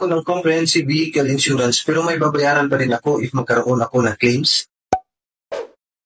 ako ng comprehensive vehicle insurance pero may babayaran pa rin ako if magkaroon ako ng claims?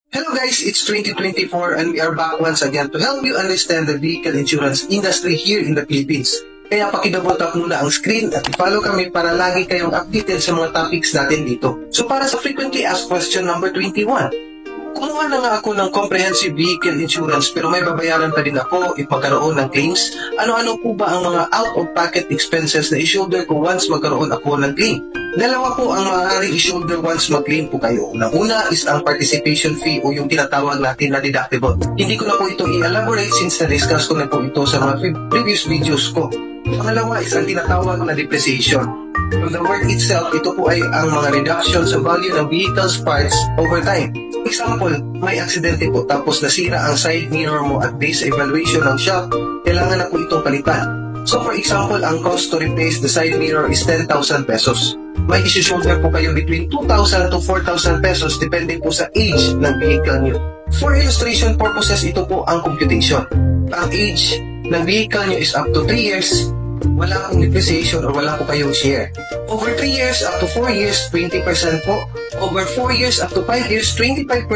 Hello guys, it's 2024 and we are back once again to help you understand the vehicle insurance industry here in the Philippines. Kaya pakidouble tap muna ang screen at i-follow kami para lagi kayong updated sa mga topics natin dito. So para sa frequently asked question number 21, kumuha na nga ako ng comprehensive vehicle insurance pero may babayaran pa din ako if magkaroon ng claims. Ano-ano po ba ang mga out-of-pocket expenses na i-shoulder ko once magkaroon ako ng claim? Dalawa po ang maaaring i-shoulder once mag-claim po kayo. Una is ang participation fee o yung tinatawag natin na deductible. Hindi ko na po ito i-elaborate since na-discuss ko na po ito sa mga previous videos ko. Pangalawa is ang tinatawag na depreciation. From the word itself, ito po ay ang mga reduction sa value ng vehicle's parts over time. Example, may aksidente po tapos nasira ang side mirror mo at base evaluation ng shop, kailangan na po itong palitan. So for example, ang cost to replace the side mirror is 10,000 pesos. May isi-shoulder po kayo between 2,000 to 4,000 pesos depende po sa age ng vehicle nyo. For illustration purposes, ito po ang computation. Ang age ng vehicle nyo is up to 3 years, wala akong depreciation or wala po kayong share. Over 3 years up to 4 years, 20% po. Over 4 years up to 5 years, 25%.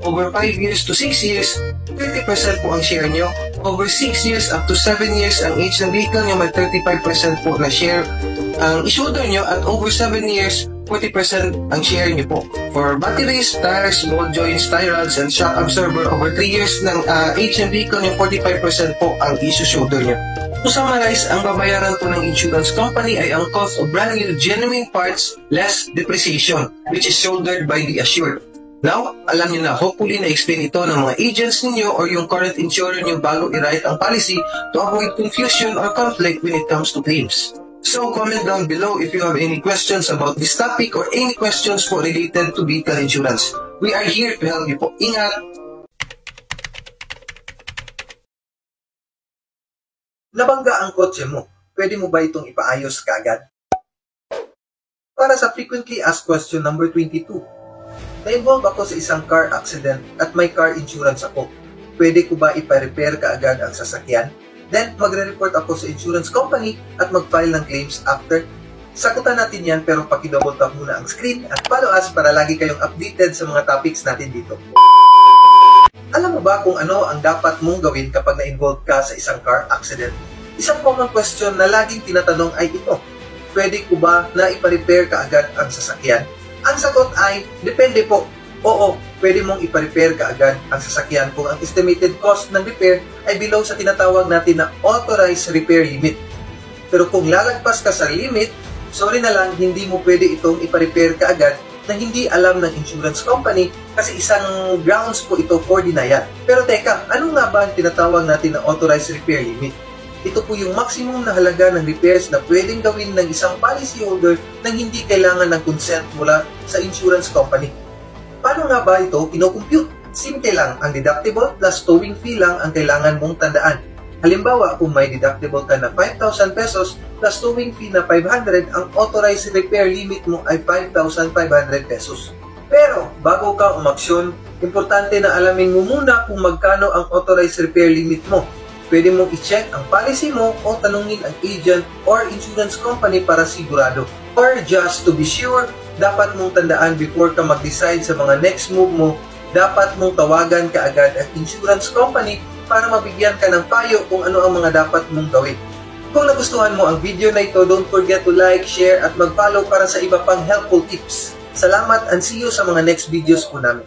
Over 5 years to 6 years, 30% po ang share nyo. Over 6 years up to 7 years, ang age ng vehicle nyo, may 35% po na share ang i-shoulder nyo. At over 7 years, 40% ang share nyo po. For batteries, tires, ball joints, tie rods, and shock absorber, over 3 years ng age ng vehicle nyo, 45% po ang i-shoulder nyo. To summarize, ang babayaran po ng insurance company ay ang cost of brand new genuine parts less depreciation, which is shouldered by the assured. Now, alam niyo na, hopefully na-explain ito ng mga agents ninyo or yung current insurer nyo bago i-write ang policy to avoid confusion or conflict when it comes to claims. So, comment down below if you have any questions about this topic or any questions po related to vehicle insurance. We are here to help you po. Ingat! Nabangga ang kotse mo, pwede mo ba itong ipaayos kaagad? Para sa frequently asked question number 22, na-involve ako sa isang car accident at may car insurance ako. Pwede ko ba ipa-repair kaagad ang sasakyan? Then, magre-report ako sa insurance company at mag-file ng claims after. Sagutan natin yan pero pakidouble tap muna ang screen at follow us para lagi kayong updated sa mga topics natin dito. Alam mo ba kung ano ang dapat mong gawin kapag na-involve ka sa isang car accident? Isang common question na laging tinatanong ay ito, pwede ko ba na ipa-repair kaagad ang sasakyan? Ang sagot ay, depende po. Oo, pwede mong ipa-repair kaagad ang sasakyan kung ang estimated cost ng repair ay below sa tinatawag natin na authorized repair limit. Pero kung lalagpas ka sa limit, sorry na lang, hindi mo pwede itong ipa-repair kaagad na hindi alam ng insurance company kasi isang grounds po ito for denial. Pero teka, ano nga ba ang tinatawag natin na authorized repair limit? Ito po yung maximum na halaga ng repairs na pwedeng gawin ng isang policyholder nang hindi kailangan ng consent mula sa insurance company. Paano nga ba ito kinocompute? Simple lang, ang deductible plus towing fee lang ang kailangan mong tandaan. Halimbawa, kung may deductible ka na 5,000 pesos plus towing fee na 500, ang authorized repair limit mo ay 5,500 pesos. Pero, bago ka umaksyon, importante na alamin mo muna kung magkano ang authorized repair limit mo. Pwede mong i-check ang policy mo o tanungin ang agent or insurance company para sigurado. Or just to be sure, dapat mong tandaan before ka mag-decide sa mga next move mo, dapat mong tawagan kaagad ang insurance company para mabigyan ka ng payo kung ano ang mga dapat mong gawin. Kung nagustuhan mo ang video na ito, don't forget to like, share at mag-follow para sa iba pang helpful tips. Salamat and see you sa mga next videos po namin.